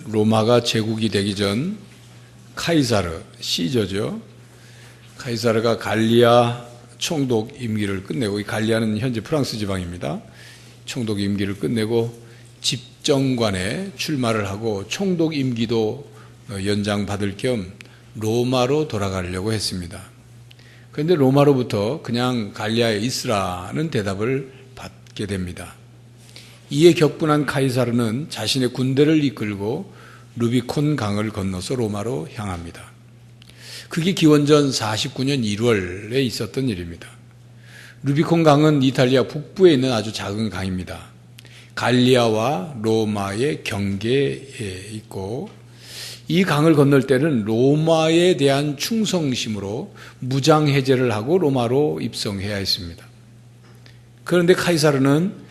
로마가 제국이 되기 전 카이사르, 시저죠. 카이사르가 갈리아 총독 임기를 끝내고, 이 갈리아는 현재 프랑스 지방입니다. 총독 임기를 끝내고 집정관에 출마를 하고 총독 임기도 연장받을 겸 로마로 돌아가려고 했습니다. 그런데 로마로부터 그냥 갈리아에 있으라는 대답을 받게 됩니다. 이에 격분한 카이사르는 자신의 군대를 이끌고 루비콘 강을 건너서 로마로 향합니다. 그게 기원전 49년 1월에 있었던 일입니다. 루비콘 강은 이탈리아 북부에 있는 아주 작은 강입니다. 갈리아와 로마의 경계에 있고, 이 강을 건널 때는 로마에 대한 충성심으로 무장 해제를 하고 로마로 입성해야 했습니다. 그런데 카이사르는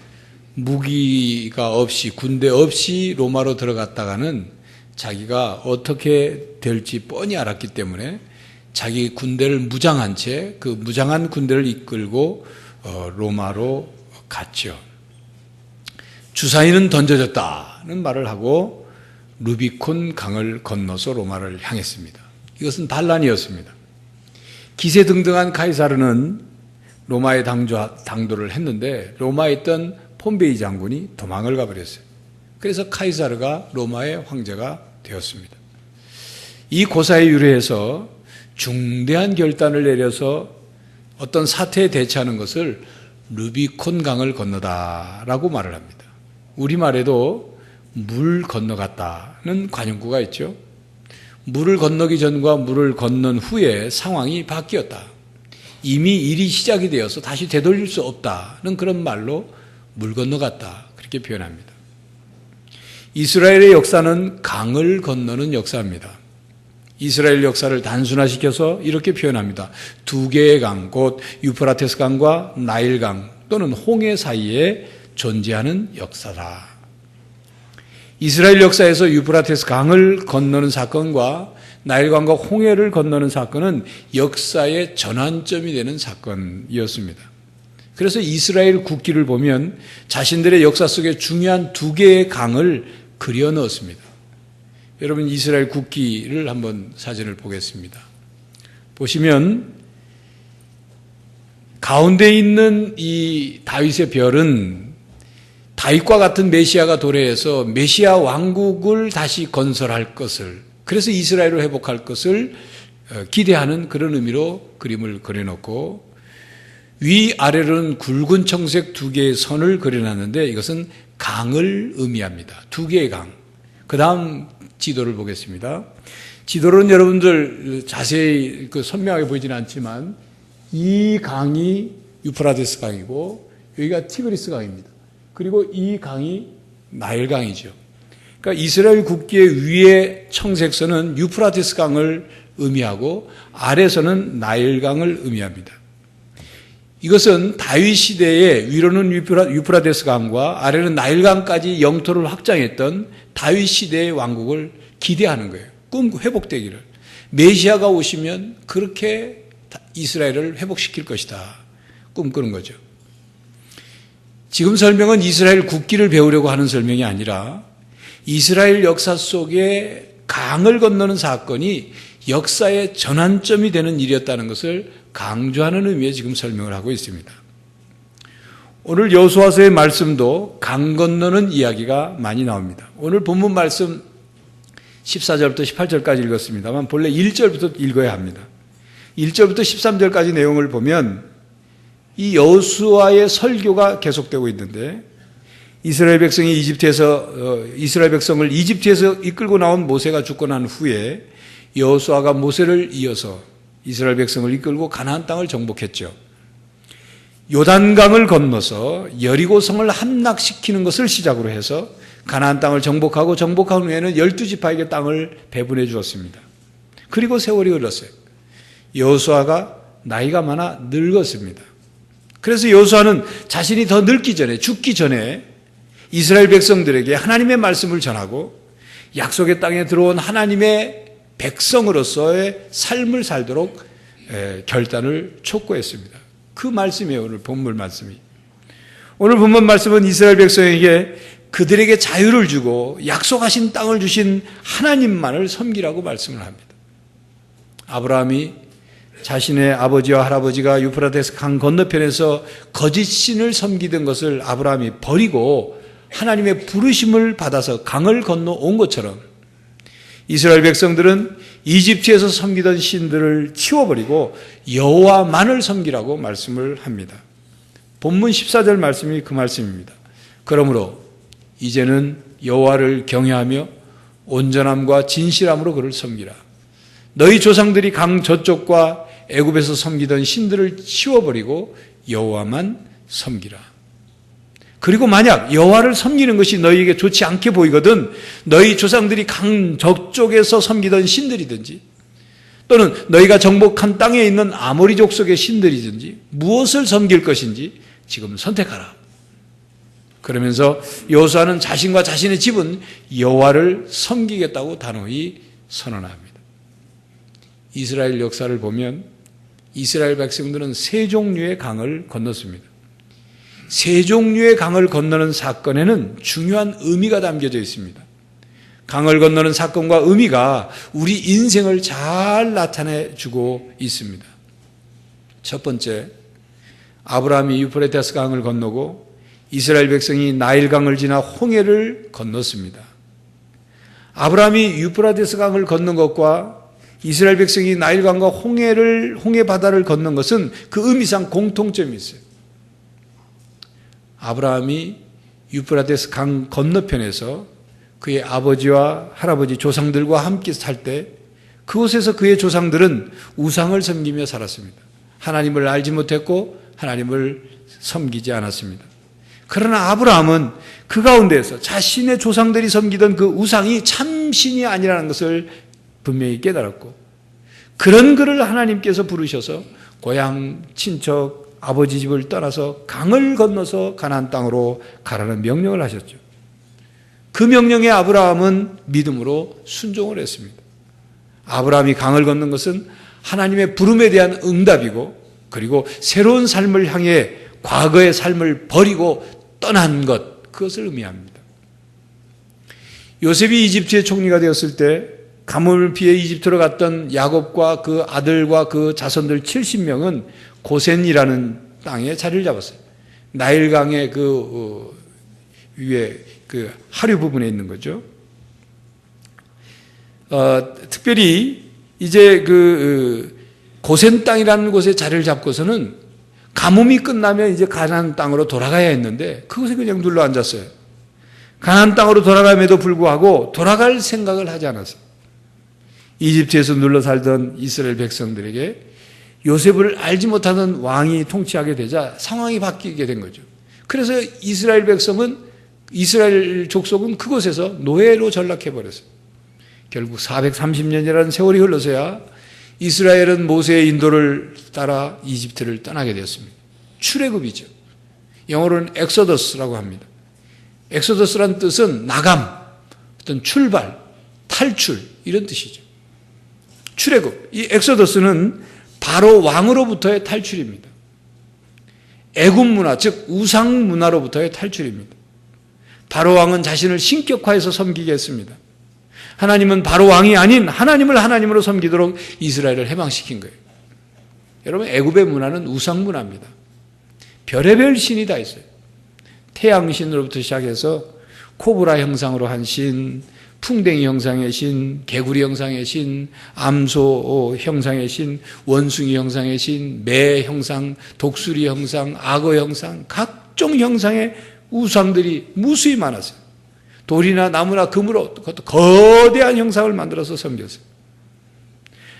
무기가 없이, 군대 없이 로마로 들어갔다가는 자기가 어떻게 될지 뻔히 알았기 때문에 자기 군대를 무장한 채 그 무장한 군대를 이끌고 로마로 갔죠. 주사위는 던져졌다는 말을 하고 루비콘 강을 건너서 로마를 향했습니다. 이것은 반란이었습니다. 기세등등한 카이사르는 로마에 당도를 했는데 로마에 있던 폼베이 장군이 도망을 가버렸어요. 그래서 카이사르가 로마의 황제가 되었습니다. 이 고사에 유래해서 중대한 결단을 내려서 어떤 사태에 대처하는 것을 루비콘 강을 건너다라고 말을 합니다. 우리말에도 물 건너갔다는 관용구가 있죠. 물을 건너기 전과 물을 건넌 후에 상황이 바뀌었다. 이미 일이 시작이 되어서 다시 되돌릴 수 없다는 그런 말로 물 건너갔다, 그렇게 표현합니다. 이스라엘의 역사는 강을 건너는 역사입니다. 이스라엘 역사를 단순화시켜서 이렇게 표현합니다. 두 개의 강, 곧 유프라테스 강과 나일 강 또는 홍해 사이에 존재하는 역사다. 이스라엘 역사에서 유프라테스 강을 건너는 사건과 나일 강과 홍해를 건너는 사건은 역사의 전환점이 되는 사건이었습니다. 그래서 이스라엘 국기를 보면 자신들의 역사 속에 중요한 두 개의 강을 그려 넣었습니다. 여러분, 이스라엘 국기를 한번 사진을 보겠습니다. 보시면 가운데 있는 이 다윗의 별은 다윗과 같은 메시아가 도래해서 메시아 왕국을 다시 건설할 것을, 그래서 이스라엘을 회복할 것을 기대하는 그런 의미로 그림을 그려놓고, 위아래로는 굵은 청색 두 개의 선을 그려놨는데 이것은 강을 의미합니다. 두 개의 강. 그 다음 지도를 보겠습니다. 지도로는 여러분들 자세히 선명하게 보이지는 않지만 이 강이 유프라테스 강이고 여기가 티그리스 강입니다. 그리고 이 강이 나일 강이죠. 그러니까 이스라엘 국기의 위에 청색선은 유프라테스 강을 의미하고 아래서는 나일 강을 의미합니다. 이것은 다윗 시대에 위로는 유프라테스 강과 아래는 나일 강까지 영토를 확장했던 다윗 시대의 왕국을 기대하는 거예요. 꿈 회복되기를. 메시아가 오시면 그렇게 이스라엘을 회복시킬 것이다. 꿈꾸는 거죠. 지금 설명은 이스라엘 국기를 배우려고 하는 설명이 아니라 이스라엘 역사 속에 강을 건너는 사건이 역사의 전환점이 되는 일이었다는 것을 강조하는 의미에 지금 설명을 하고 있습니다. 오늘 여호수아서의 말씀도 강 건너는 이야기가 많이 나옵니다. 오늘 본문 말씀 14절부터 18절까지 읽었습니다만 본래 1절부터 읽어야 합니다. 1절부터 13절까지 내용을 보면 이 여호수아의 설교가 계속되고 있는데, 이스라엘 백성을 이집트에서 이끌고 나온 모세가 죽고 난 후에 여호수아가 모세를 이어서 이스라엘 백성을 이끌고 가나안 땅을 정복했죠. 요단강을 건너서 여리고성을 함락시키는 것을 시작으로 해서 가나안 땅을 정복하고 정복한 후에는 12지파에게 땅을 배분해 주었습니다. 그리고 세월이 흘렀어요. 여호수아가 나이가 많아 늙었습니다. 그래서 여호수아는 자신이 더 늙기 전에, 죽기 전에 이스라엘 백성들에게 하나님의 말씀을 전하고 약속의 땅에 들어온 하나님의 백성으로서의 삶을 살도록 결단을 촉구했습니다. 그 말씀이에요. 오늘 본문 말씀이. 오늘 본문 말씀은 이스라엘 백성에게 그들에게 자유를 주고 약속하신 땅을 주신 하나님만을 섬기라고 말씀을 합니다. 아브라함이 자신의 아버지와 할아버지가 유프라테스 강 건너편에서 거짓 신을 섬기던 것을 아브라함이 버리고 하나님의 부르심을 받아서 강을 건너온 것처럼 이스라엘 백성들은 이집트에서 섬기던 신들을 치워버리고 여호와만을 섬기라고 말씀을 합니다. 본문 14절 말씀이 그 말씀입니다. 그러므로 이제는 여호와를 경외하며 온전함과 진실함으로 그를 섬기라. 너희 조상들이 강 저쪽과 애굽에서 섬기던 신들을 치워버리고 여호와만 섬기라. 그리고 만약 여호와를 섬기는 것이 너희에게 좋지 않게 보이거든 너희 조상들이 강 저쪽에서 섬기던 신들이든지 또는 너희가 정복한 땅에 있는 아모리 족속의 신들이든지 무엇을 섬길 것인지 지금 선택하라. 그러면서 여호수아는 자신과 자신의 집은 여호와를 섬기겠다고 단호히 선언합니다. 이스라엘 역사를 보면 이스라엘 백성들은 세 종류의 강을 건넜습니다. 세 종류의 강을 건너는 사건에는 중요한 의미가 담겨져 있습니다. 강을 건너는 사건과 의미가 우리 인생을 잘 나타내 주고 있습니다. 첫 번째, 아브라함이 유프라테스 강을 건너고 이스라엘 백성이 나일강을 지나 홍해를 건넜습니다. 아브라함이 유프라테스 강을 건넌 것과 이스라엘 백성이 나일강과 홍해 바다를 건넌 것은 그 의미상 공통점이 있어요. 아브라함이 유프라테스 강 건너편에서 그의 아버지와 할아버지 조상들과 함께 살 때 그곳에서 그의 조상들은 우상을 섬기며 살았습니다. 하나님을 알지 못했고 하나님을 섬기지 않았습니다. 그러나 아브라함은 그 가운데에서 자신의 조상들이 섬기던 그 우상이 참신이 아니라는 것을 분명히 깨달았고 그런 그를 하나님께서 부르셔서 고향, 친척, 아버지 집을 떠나서 강을 건너서 가나안 땅으로 가라는 명령을 하셨죠. 그 명령에 아브라함은 믿음으로 순종을 했습니다. 아브라함이 강을 건넌 것은 하나님의 부름에 대한 응답이고 그리고 새로운 삶을 향해 과거의 삶을 버리고 떠난 것, 그것을 의미합니다. 요셉이 이집트의 총리가 되었을 때 가뭄을 피해 이집트로 갔던 야곱과 그 아들과 그 자손들 70명은 고센이라는 땅에 자리를 잡았어요. 나일강의 그 위에 그 하류 부분에 있는 거죠. 특별히 이제 그 고센 땅이라는 곳에 자리를 잡고서는 가뭄이 끝나면 이제 가나안 땅으로 돌아가야 했는데 그곳에 그냥 눌러 앉았어요. 가나안 땅으로 돌아감에도 불구하고 돌아갈 생각을 하지 않았어요. 이집트에서 눌러 살던 이스라엘 백성들에게 요셉을 알지 못하던 왕이 통치하게 되자 상황이 바뀌게 된 거죠. 그래서 이스라엘 백성은 이스라엘 족속은 그곳에서 노예로 전락해버렸어요. 결국 430년이라는 세월이 흘러서야 이스라엘은 모세의 인도를 따라 이집트를 떠나게 되었습니다. 출애굽이죠. 영어로는 엑소더스라고 합니다. 엑소더스란 뜻은 나감, 어떤 출발, 탈출 이런 뜻이죠. 출애굽, 이 엑소더스는 바로 왕으로부터의 탈출입니다. 애굽 문화, 즉 우상 문화로부터의 탈출입니다. 바로 왕은 자신을 신격화해서 섬기게 했습니다. 하나님은 바로 왕이 아닌 하나님을 하나님으로 섬기도록 이스라엘을 해방시킨 거예요. 여러분, 애굽의 문화는 우상 문화입니다. 별의별 신이 다 있어요. 태양신으로부터 시작해서 코브라 형상으로 한 신, 풍뎅이 형상의 신, 개구리 형상의 신, 암소 형상의 신, 원숭이 형상의 신, 매 형상, 독수리 형상, 악어 형상, 각종 형상의 우상들이 무수히 많았어요. 돌이나 나무나 금으로 그것도 거대한 형상을 만들어서 섬겼어요.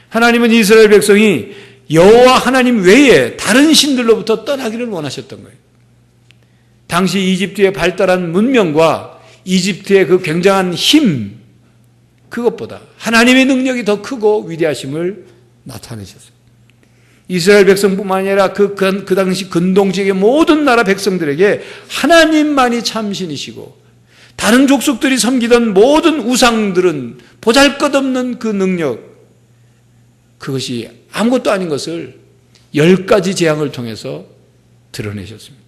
하나님은 이스라엘 백성이 여호와 하나님 외에 다른 신들로부터 떠나기를 원하셨던 거예요. 당시 이집트의 발달한 문명과 이집트의 그 굉장한 힘, 그것보다 하나님의 능력이 더 크고 위대하심을 나타내셨어요. 이스라엘 백성뿐만 아니라 그 당시 근동지역의 모든 나라 백성들에게 하나님만이 참신이시고 다른 족속들이 섬기던 모든 우상들은 보잘것없는 그 능력, 그것이 아무것도 아닌 것을 10가지 재앙을 통해서 드러내셨습니다.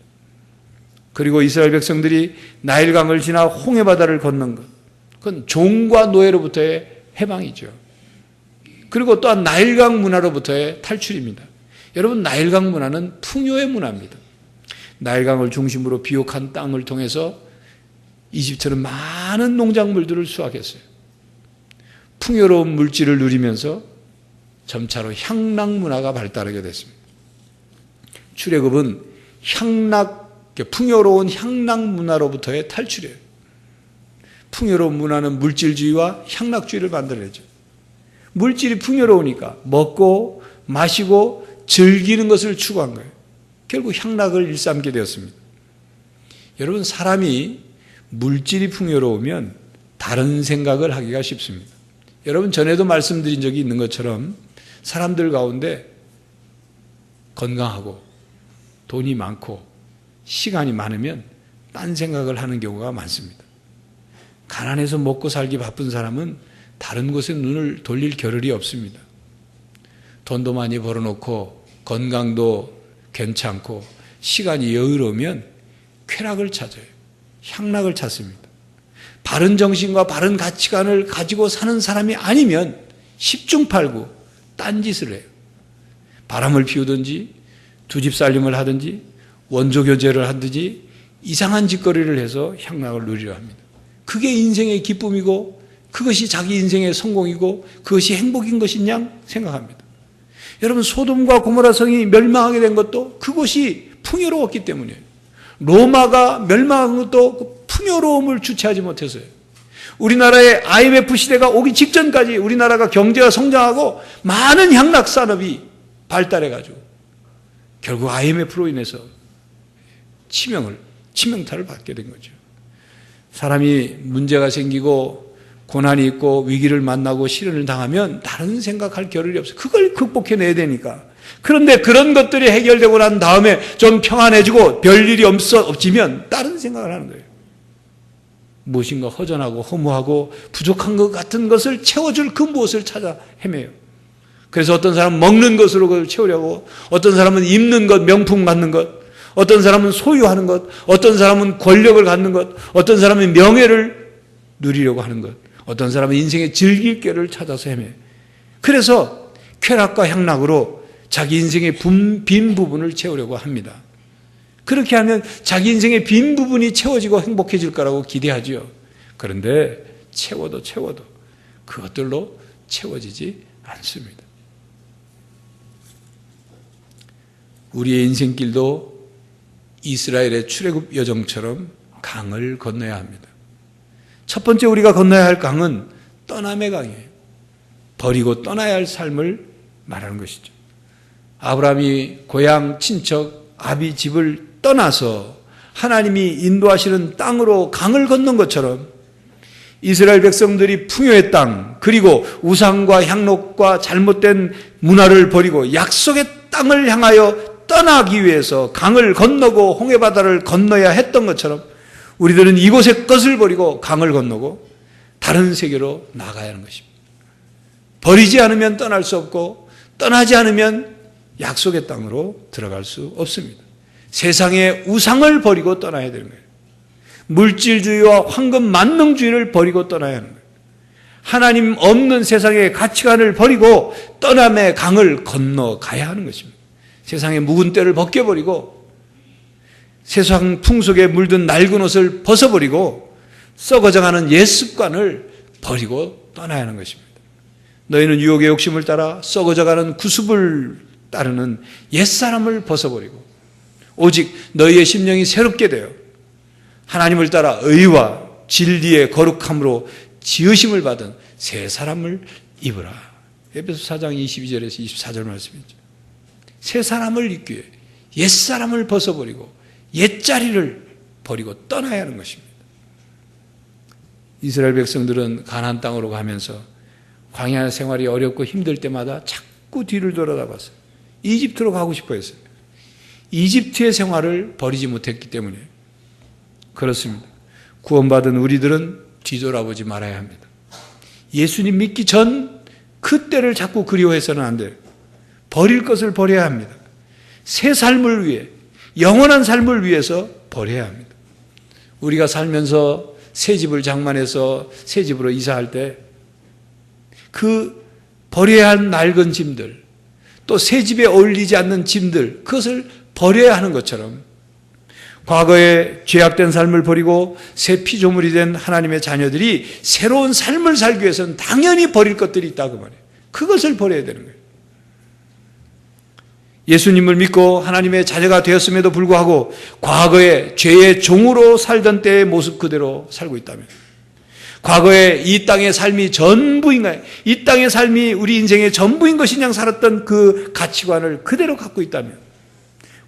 그리고 이스라엘 백성들이 나일강을 지나 홍해바다를 건넌 것, 그건 종과 노예로부터의 해방이죠. 그리고 또한 나일강 문화로부터의 탈출입니다. 여러분, 나일강 문화는 풍요의 문화입니다. 나일강을 중심으로 비옥한 땅을 통해서 이집트는 많은 농작물들을 수확했어요. 풍요로운 물질을 누리면서 점차로 향락 문화가 발달하게 됐습니다. 출애굽은 풍요로운 향락 문화로부터의 탈출이에요. 풍요로운 문화는 물질주의와 향락주의를 만들어내죠. 물질이 풍요로우니까 먹고 마시고 즐기는 것을 추구한 거예요. 결국 향락을 일삼게 되었습니다. 여러분, 사람이 물질이 풍요로우면 다른 생각을 하기가 쉽습니다. 여러분, 전에도 말씀드린 적이 있는 것처럼 사람들 가운데 건강하고 돈이 많고 시간이 많으면 딴 생각을 하는 경우가 많습니다. 가난해서 먹고 살기 바쁜 사람은 다른 곳에 눈을 돌릴 겨를이 없습니다. 돈도 많이 벌어놓고 건강도 괜찮고 시간이 여유로우면 쾌락을 찾아요. 향락을 찾습니다. 바른 정신과 바른 가치관을 가지고 사는 사람이 아니면 십중팔구 딴짓을 해요. 바람을 피우든지 두 집 살림을 하든지 원조교제를 하든지 이상한 짓거리를 해서 향락을 누리려 합니다. 그게 인생의 기쁨이고 그것이 자기 인생의 성공이고 그것이 행복인 것이냐 생각합니다. 여러분, 소돔과 고모라 성이 멸망하게 된 것도 그것이 풍요로웠기 때문이에요. 로마가 멸망한 것도 그 풍요로움을 주체하지 못해서요. 우리나라의 IMF 시대가 오기 직전까지 우리나라가 경제가 성장하고 많은 향락 산업이 발달해가지고 결국 IMF로 인해서 치명타를 받게 된 거죠. 사람이 문제가 생기고 고난이 있고 위기를 만나고 시련을 당하면 다른 생각할 겨를이 없어요. 그걸 극복해내야 되니까. 그런데 그런 것들이 해결되고 난 다음에 좀 평안해지고 별일이 없지면 다른 생각을 하는 거예요. 무엇인가 허전하고 허무하고 부족한 것 같은 것을 채워줄 그 무엇을 찾아 헤매요. 그래서 어떤 사람은 먹는 것으로 그걸 채우려고, 어떤 사람은 입는 것, 명품 갖는 것, 어떤 사람은 소유하는 것, 어떤 사람은 권력을 갖는 것, 어떤 사람은 명예를 누리려고 하는 것, 어떤 사람은 인생의 즐길 길을 찾아서 헤매요. 그래서 쾌락과 향락으로 자기 인생의 빈 부분을 채우려고 합니다. 그렇게 하면 자기 인생의 빈 부분이 채워지고 행복해질 거라고 기대하죠. 그런데 채워도 그것들로 채워지지 않습니다. 우리의 인생길도 이스라엘의 출애굽 여정처럼 강을 건너야 합니다. 첫 번째 우리가 건너야 할 강은 떠남의 강이에요. 버리고 떠나야 할 삶을 말하는 것이죠. 아브라함이 고향 친척 아비 집을 떠나서 하나님이 인도하시는 땅으로 강을 건넌 것처럼 이스라엘 백성들이 풍요의 땅, 그리고 우상과 향락과 잘못된 문화를 버리고 약속의 땅을 향하여 떠나기 위해서 강을 건너고 홍해바다를 건너야 했던 것처럼 우리들은 이곳의 것을 버리고 강을 건너고 다른 세계로 나가야 하는 것입니다. 버리지 않으면 떠날 수 없고 떠나지 않으면 약속의 땅으로 들어갈 수 없습니다. 세상의 우상을 버리고 떠나야 되는 거예요. 물질주의와 황금 만능주의를 버리고 떠나야 하는 거예요. 하나님 없는 세상의 가치관을 버리고 떠남의 강을 건너가야 하는 것입니다. 세상의 묵은 때를 벗겨버리고 세상 풍속에 물든 낡은 옷을 벗어버리고 썩어져가는 옛 습관을 버리고 떠나야 하는 것입니다. 너희는 유혹의 욕심을 따라 썩어져가는 구습을 따르는 옛사람을 벗어버리고 오직 너희의 심령이 새롭게 되어 하나님을 따라 의와 진리의 거룩함으로 지으심을 받은 새 사람을 입으라. 에베소 4장 22절에서 24절 말씀이죠. 새 사람을 입기 위해 옛사람을 벗어버리고 옛자리를 버리고 떠나야 하는 것입니다. 이스라엘 백성들은 가나안 땅으로 가면서 광야 생활이 어렵고 힘들 때마다 자꾸 뒤를 돌아다봤어요. 이집트로 가고 싶어 했어요. 이집트의 생활을 버리지 못했기 때문에 그렇습니다. 구원받은 우리들은 뒤돌아보지 말아야 합니다. 예수님 믿기 전 그때를 자꾸 그리워해서는 안 돼요. 버릴 것을 버려야 합니다. 새 삶을 위해, 영원한 삶을 위해서 버려야 합니다. 우리가 살면서 새 집을 장만해서 새 집으로 이사할 때 그 버려야 할 낡은 짐들, 또 새 집에 어울리지 않는 짐들, 그것을 버려야 하는 것처럼 과거에 죄악된 삶을 버리고 새 피조물이 된 하나님의 자녀들이 새로운 삶을 살기 위해서는 당연히 버릴 것들이 있다고 말해요. 그것을 버려야 되는 거예요. 예수님을 믿고 하나님의 자녀가 되었음에도 불구하고 과거에 죄의 종으로 살던 때의 모습 그대로 살고 있다면, 과거에 이 땅의 삶이 전부인가요? 이 땅의 삶이 우리 인생의 전부인 것이냐 살았던 그 가치관을 그대로 갖고 있다면,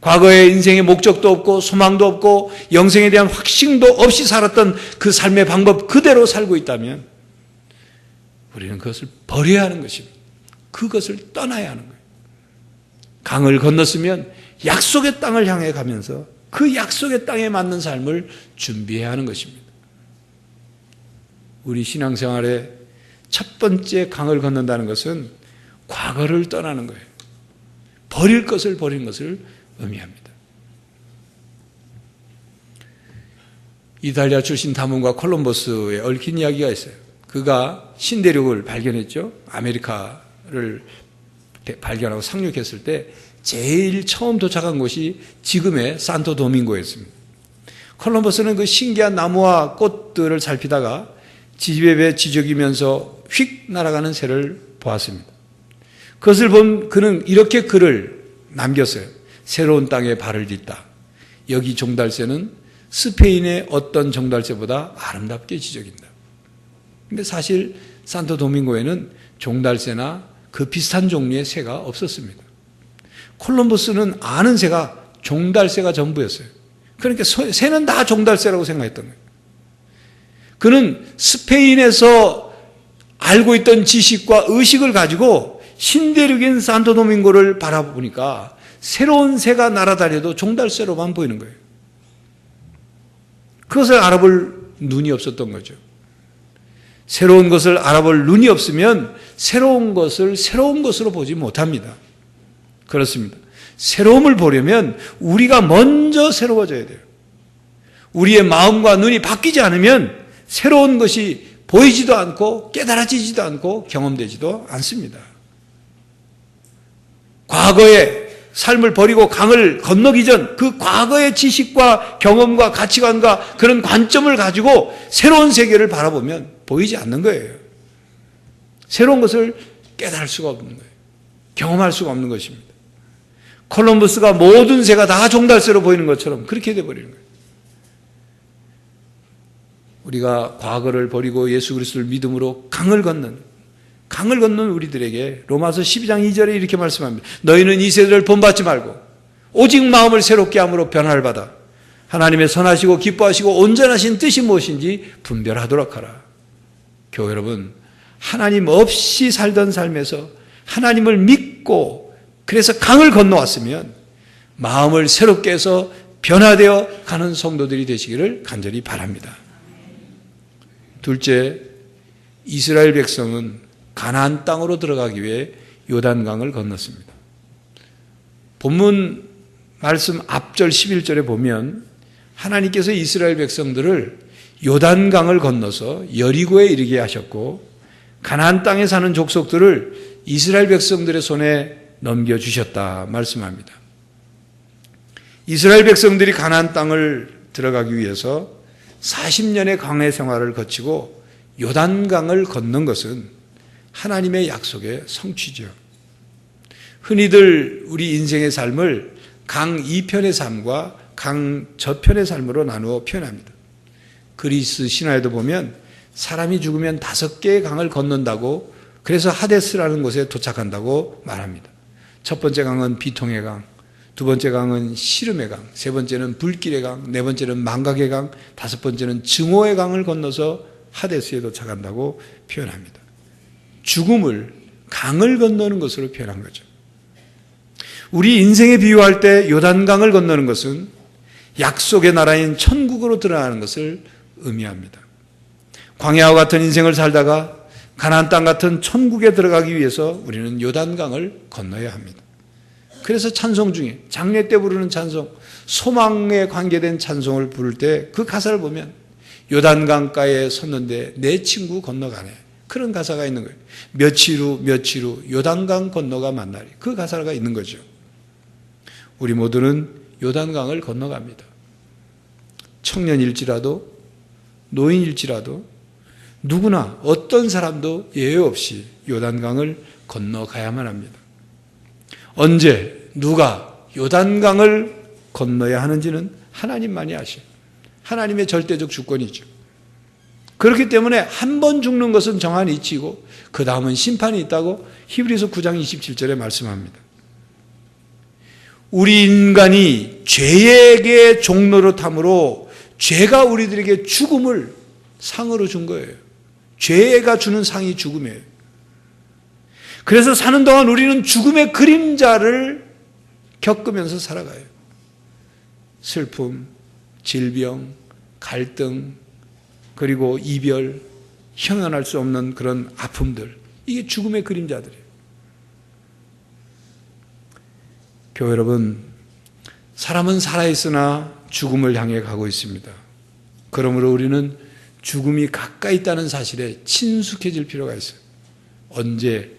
과거에 인생의 목적도 없고 소망도 없고 영생에 대한 확신도 없이 살았던 그 삶의 방법 그대로 살고 있다면 우리는 그것을 버려야 하는 것입니다. 그것을 떠나야 하는 거예요. 강을 건넜으면 약속의 땅을 향해 가면서 그 약속의 땅에 맞는 삶을 준비해야 하는 것입니다. 우리 신앙생활의 첫 번째 강을 건넌다는 것은 과거를 떠나는 거예요. 버릴 것을 버리는 것을 의미합니다. 이탈리아 출신 탐험가 콜럼버스의 얽힌 이야기가 있어요. 그가 신대륙을 발견했죠. 아메리카를 발견하고 상륙했을 때 제일 처음 도착한 곳이 지금의 산토 도밍고였습니다. 콜럼버스는 그 신기한 나무와 꽃들을 살피다가 지지배에 지저귀면서 휙 날아가는 새를 보았습니다. 그것을 본 그는 이렇게 글을 남겼어요. 새로운 땅에 발을 딛다. 여기 종달새는 스페인의 어떤 종달새보다 아름답게 지저긴다. 근데 사실 산토 도밍고에는 종달새나 그 비슷한 종류의 새가 없었습니다. 콜럼버스는 아는 새가 종달새가 전부였어요. 그러니까 새는 다 종달새라고 생각했던 거예요. 그는 스페인에서 알고 있던 지식과 의식을 가지고 신대륙인 산토 도밍고를 바라보니까 새로운 새가 날아다녀도 종달새로만 보이는 거예요. 그것을 알아볼 눈이 없었던 거죠. 새로운 것을 알아볼 눈이 없으면 새로운 것을 새로운 것으로 보지 못합니다. 그렇습니다. 새로움을 보려면 우리가 먼저 새로워져야 돼요. 우리의 마음과 눈이 바뀌지 않으면 새로운 것이 보이지도 않고 깨달아지지도 않고 경험되지도 않습니다. 과거의 삶을 버리고 강을 건너기 전 그 과거의 지식과 경험과 가치관과 그런 관점을 가지고 새로운 세계를 바라보면 보이지 않는 거예요. 새로운 것을 깨달을 수가 없는 거예요. 경험할 수가 없는 것입니다. 콜럼버스가 모든 새가 다 종달새로 보이는 것처럼 그렇게 돼버리는 거예요. 우리가 과거를 버리고 예수 그리스도를 믿음으로 강을 건넌 우리들에게 로마서 12장 2절에 이렇게 말씀합니다. 너희는 이 세대를 본받지 말고 오직 마음을 새롭게 함으로 변화를 받아 하나님의 선하시고 기뻐하시고 온전하신 뜻이 무엇인지 분별하도록 하라. 교회 여러분, 하나님 없이 살던 삶에서 하나님을 믿고 그래서 강을 건너왔으면 마음을 새롭게 해서 변화되어 가는 성도들이 되시기를 간절히 바랍니다. 둘째, 이스라엘 백성은 가나안 땅으로 들어가기 위해 요단강을 건넜습니다. 본문 말씀 앞절 11절에 보면 하나님께서 이스라엘 백성들을 요단강을 건너서 여리고에 이르게 하셨고 가나안 땅에 사는 족속들을 이스라엘 백성들의 손에 넘겨주셨다 말씀합니다. 이스라엘 백성들이 가나안 땅을 들어가기 위해서 40년의 광야 생활을 거치고 요단강을 건넌 것은 하나님의 약속의 성취죠. 흔히들 우리 인생의 삶을 강 이편의 삶과 강 저편의 삶으로 나누어 표현합니다. 그리스 신화에도 보면 사람이 죽으면 5개의 강을 건넌다고, 그래서 하데스라는 곳에 도착한다고 말합니다. 첫 번째 강은 비통의 강, 두 번째 강은 시름의 강, 세 번째는 불길의 강, 네 번째는 망각의 강, 다섯 번째는 증오의 강을 건너서 하데스에 도착한다고 표현합니다. 죽음을 강을 건너는 것으로 표현한 거죠. 우리 인생에 비유할 때 요단강을 건너는 것은 약속의 나라인 천국으로 들어가는 것을 의미합니다. 광야와 같은 인생을 살다가 가나안 땅 같은 천국에 들어가기 위해서 우리는 요단강을 건너야 합니다. 그래서 찬송 중에 장례 때 부르는 찬송, 소망에 관계된 찬송을 부를 때 그 가사를 보면 요단강가에 섰는데 내 친구 건너가네. 그런 가사가 있는 거예요. 며칠 후 요단강 건너가 만나리. 그 가사가 있는 거죠. 우리 모두는 요단강을 건너갑니다. 청년일지라도 노인일지라도 누구나 어떤 사람도 예외 없이 요단강을 건너가야만 합니다. 언제 누가 요단강을 건너야 하는지는 하나님만이 아셔요. 하나님의 절대적 주권이죠. 그렇기 때문에 한 번 죽는 것은 정한 이치고 그 다음은 심판이 있다고 히브리서 9장 27절에 말씀합니다. 우리 인간이 죄에게 종로로 탐으로 죄가 우리들에게 죽음을 상으로 준 거예요. 죄가 주는 상이 죽음이에요. 그래서 사는 동안 우리는 죽음의 그림자를 겪으면서 살아가요. 슬픔, 질병, 갈등, 그리고 이별, 형언할 수 없는 그런 아픔들, 이게 죽음의 그림자들이에요. 교회 여러분, 사람은 살아있으나 죽음을 향해 가고 있습니다. 그러므로 우리는 죽음이 가까이 있다는 사실에 친숙해질 필요가 있어요. 언제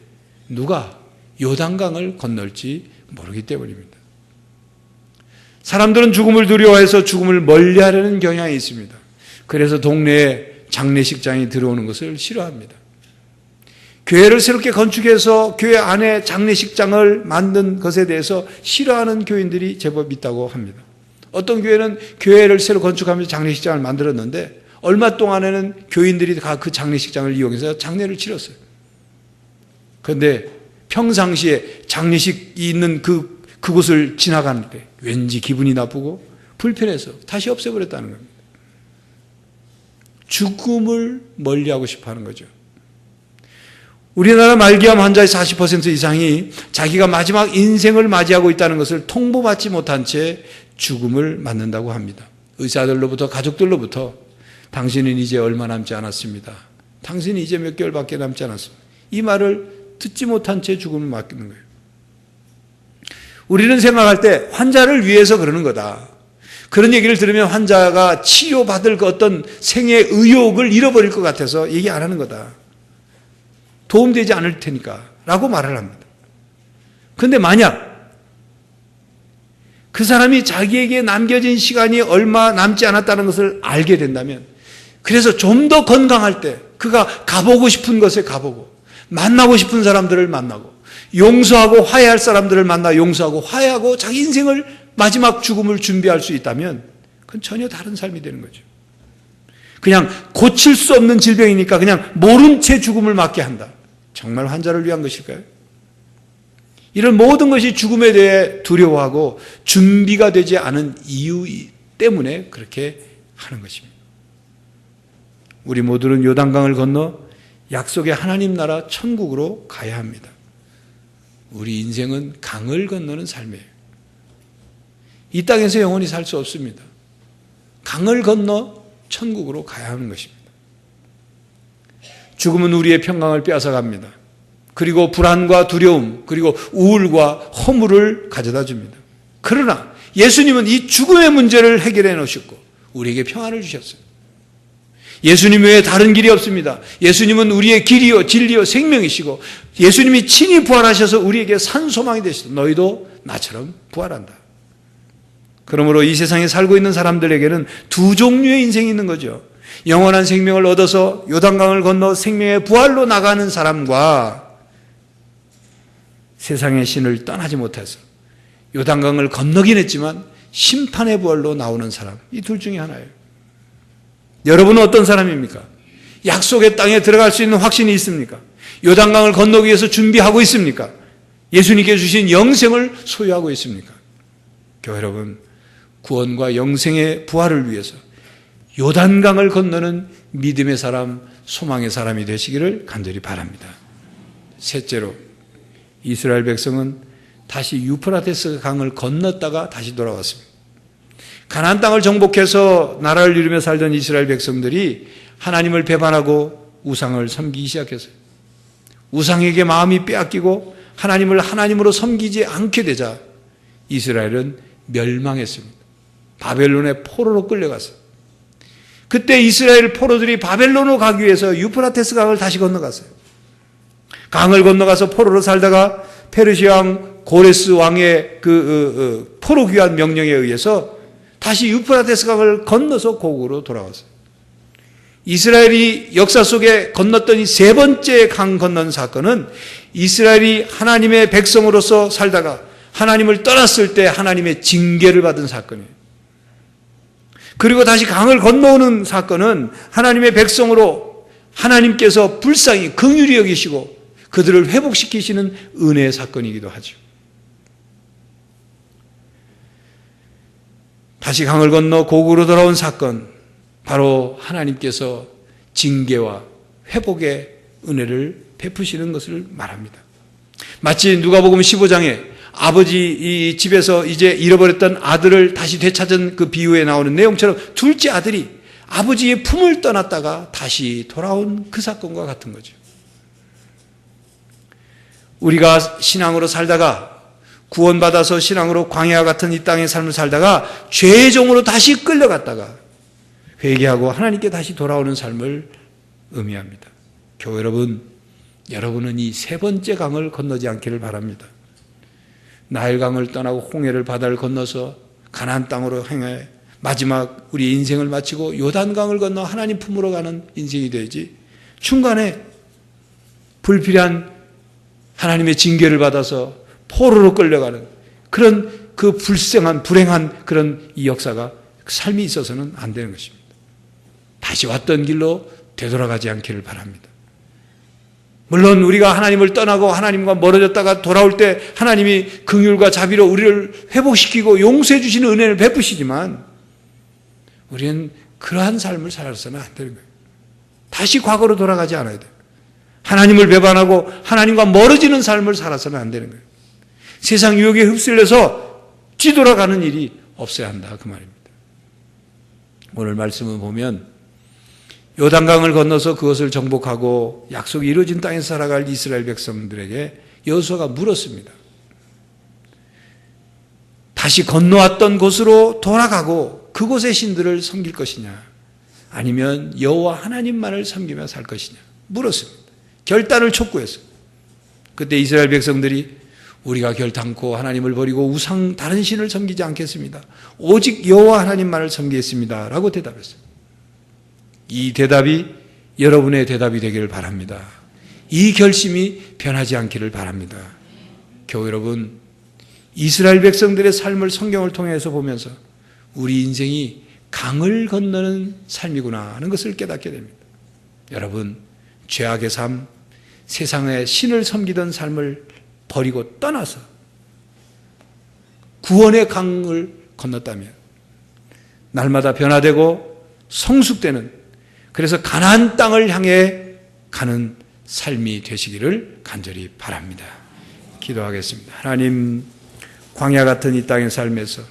누가 요단강을 건널지 모르기 때문입니다. 사람들은 죽음을 두려워해서 죽음을 멀리하려는 경향이 있습니다. 그래서 동네에 장례식장이 들어오는 것을 싫어합니다. 교회를 새롭게 건축해서 교회 안에 장례식장을 만든 것에 대해서 싫어하는 교인들이 제법 있다고 합니다. 어떤 교회는 교회를 새로 건축하면서 장례식장을 만들었는데 얼마 동안에는 교인들이 다 그 장례식장을 이용해서 장례를 치렀어요. 그런데 평상시에 장례식이 있는 그곳을 지나가는데 왠지 기분이 나쁘고 불편해서 다시 없애버렸다는 겁니다. 죽음을 멀리하고 싶어하는 거죠. 우리나라 말기암 환자의 40% 이상이 자기가 마지막 인생을 맞이하고 있다는 것을 통보받지 못한 채 죽음을 맞는다고 합니다. 의사들로부터 가족들로부터 당신은 이제 얼마 남지 않았습니다. 당신이 이제 몇 개월밖에 남지 않았습니다. 이 말을 듣지 못한 채 죽음을 맞는 거예요. 우리는 생각할 때 환자를 위해서 그러는 거다. 그런 얘기를 들으면 환자가 치료받을 그 어떤 생의 의욕을 잃어버릴 것 같아서 얘기 안 하는 거다. 도움되지 않을 테니까 라고 말을 합니다. 그런데 만약 그 사람이 자기에게 남겨진 시간이 얼마 남지 않았다는 것을 알게 된다면, 그래서 좀 더 건강할 때 그가 가보고 싶은 것에 가보고 만나고 싶은 사람들을 만나고 용서하고 화해할 사람들을 만나 용서하고 화해하고 자기 인생을 마지막 죽음을 준비할 수 있다면 그건 전혀 다른 삶이 되는 거죠. 그냥 고칠 수 없는 질병이니까 그냥 모른 채 죽음을 맞게 한다. 정말 환자를 위한 것일까요? 이런 모든 것이 죽음에 대해 두려워하고 준비가 되지 않은 이유 때문에 그렇게 하는 것입니다. 우리 모두는 요단강을 건너 약속의 하나님 나라 천국으로 가야 합니다. 우리 인생은 강을 건너는 삶이에요. 이 땅에서 영원히 살 수 없습니다. 강을 건너 천국으로 가야 하는 것입니다. 죽음은 우리의 평강을 빼앗아갑니다. 그리고 불안과 두려움, 그리고 우울과 허물을 가져다 줍니다. 그러나 예수님은 이 죽음의 문제를 해결해 놓으셨고 우리에게 평안을 주셨어요. 예수님 외에 다른 길이 없습니다. 예수님은 우리의 길이요 진리요 생명이시고 예수님이 친히 부활하셔서 우리에게 산 소망이 되시다. 너희도 나처럼 부활한다. 그러므로 이 세상에 살고 있는 사람들에게는 두 종류의 인생이 있는 거죠. 영원한 생명을 얻어서 요단강을 건너 생명의 부활로 나가는 사람과 세상의 신을 떠나지 못해서 요단강을 건너긴 했지만 심판의 부활로 나오는 사람, 이 둘 중에 하나예요. 여러분은 어떤 사람입니까? 약속의 땅에 들어갈 수 있는 확신이 있습니까? 요단강을 건너기 위해서 준비하고 있습니까? 예수님께 주신 영생을 소유하고 있습니까? 교회 여러분, 구원과 영생의 부활을 위해서 요단강을 건너는 믿음의 사람, 소망의 사람이 되시기를 간절히 바랍니다. 셋째로, 이스라엘 백성은 다시 유프라테스 강을 건넜다가 다시 돌아왔습니다. 가나안 땅을 정복해서 나라를 이루며 살던 이스라엘 백성들이 하나님을 배반하고 우상을 섬기기 시작했어요. 우상에게 마음이 빼앗기고 하나님을 하나님으로 섬기지 않게 되자 이스라엘은 멸망했습니다. 바벨론의 포로로 끌려갔어요. 그때 이스라엘 포로들이 바벨론으로 가기 위해서 유프라테스 강을 다시 건너갔어요. 강을 건너가서 포로로 살다가 페르시아 왕 고레스 왕의 포로 귀환 명령에 의해서 다시 유프라테스 강을 건너서 고국으로 돌아왔어요. 이스라엘이 역사 속에 건넜던 이 세 번째 강 건넌 사건은 이스라엘이 하나님의 백성으로서 살다가 하나님을 떠났을 때 하나님의 징계를 받은 사건이에요. 그리고 다시 강을 건너오는 사건은 하나님의 백성으로 하나님께서 불쌍히 긍휼히 여기시고 그들을 회복시키시는 은혜의 사건이기도 하죠. 다시 강을 건너 고국으로 돌아온 사건, 바로 하나님께서 징계와 회복의 은혜를 베푸시는 것을 말합니다. 마치 누가복음 15장에 아버지 이 집에서 이제 잃어버렸던 아들을 다시 되찾은 그 비유에 나오는 내용처럼 둘째 아들이 아버지의 품을 떠났다가 다시 돌아온 그 사건과 같은 거죠. 우리가 신앙으로 살다가 구원받아서 신앙으로 광야와 같은 이 땅의 삶을 살다가 죄의 종으로 다시 끌려갔다가 회개하고 하나님께 다시 돌아오는 삶을 의미합니다. 교회 여러분, 여러분은 이 세 번째 강을 건너지 않기를 바랍니다. 나일강을 떠나고 홍해를 바다를 건너서 가나안 땅으로 행해 마지막 우리 인생을 마치고 요단강을 건너 하나님 품으로 가는 인생이 되지, 중간에 불필요한 하나님의 징계를 받아서 포로로 끌려가는 그런 그 불행한 그런 이 역사가 삶이 있어서는 안 되는 것입니다. 다시 왔던 길로 되돌아가지 않기를 바랍니다. 물론 우리가 하나님을 떠나고 하나님과 멀어졌다가 돌아올 때 하나님이 긍휼과 자비로 우리를 회복시키고 용서해 주시는 은혜를 베푸시지만 우리는 그러한 삶을 살아서는 안 되는 거예요. 다시 과거로 돌아가지 않아야 돼요. 하나님을 배반하고 하나님과 멀어지는 삶을 살아서는 안 되는 거예요. 세상 유혹에 휩쓸려서 뒤돌아가는 일이 없어야 한다, 그 말입니다. 오늘 말씀을 보면 요단강을 건너서 그것을 정복하고 약속이 이루어진 땅에서 살아갈 이스라엘 백성들에게 여호수아가 물었습니다. 다시 건너왔던 곳으로 돌아가고 그곳의 신들을 섬길 것이냐, 아니면 여호와 하나님만을 섬기며 살 것이냐 물었습니다. 결단을 촉구했어요. 그때 이스라엘 백성들이 우리가 결단코 하나님을 버리고 우상 다른 신을 섬기지 않겠습니다. 오직 여호와 하나님만을 섬기겠습니다 라고 대답했어요. 이 대답이 여러분의 대답이 되기를 바랍니다. 이 결심이 변하지 않기를 바랍니다. 교회 여러분, 이스라엘 백성들의 삶을 성경을 통해서 보면서 우리 인생이 강을 건너는 삶이구나 하는 것을 깨닫게 됩니다. 여러분, 죄악의 삶, 세상의 신을 섬기던 삶을 버리고 떠나서 구원의 강을 건넜다면 날마다 변화되고 성숙되는, 그래서 가나안 땅을 향해 가는 삶이 되시기를 간절히 바랍니다. 기도하겠습니다. 하나님, 광야 같은 이 땅의 삶에서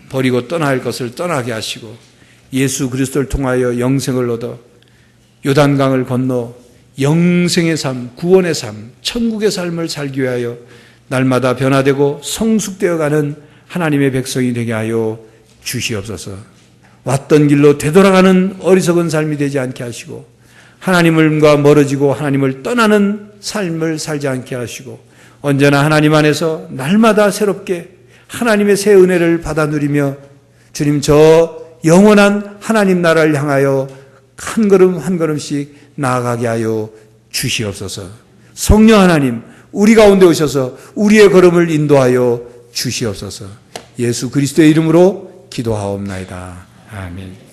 버리고 떠나야 할 것을 떠나게 하시고 예수 그리스도를 통하여 영생을 얻어 요단강을 건너 영생의 삶, 구원의 삶, 천국의 삶을 살기 위하여 날마다 변화되고 성숙되어가는 하나님의 백성이 되게 하여 주시옵소서. 왔던 길로 되돌아가는 어리석은 삶이 되지 않게 하시고 하나님과 멀어지고 하나님을 떠나는 삶을 살지 않게 하시고 언제나 하나님 안에서 날마다 새롭게 하나님의 새 은혜를 받아 누리며 주님, 저 영원한 하나님 나라를 향하여 한 걸음 한 걸음씩 나아가게 하여 주시옵소서. 성령 하나님, 우리 가운데 오셔서 우리의 걸음을 인도하여 주시옵소서. 예수 그리스도의 이름으로 기도하옵나이다. 아멘.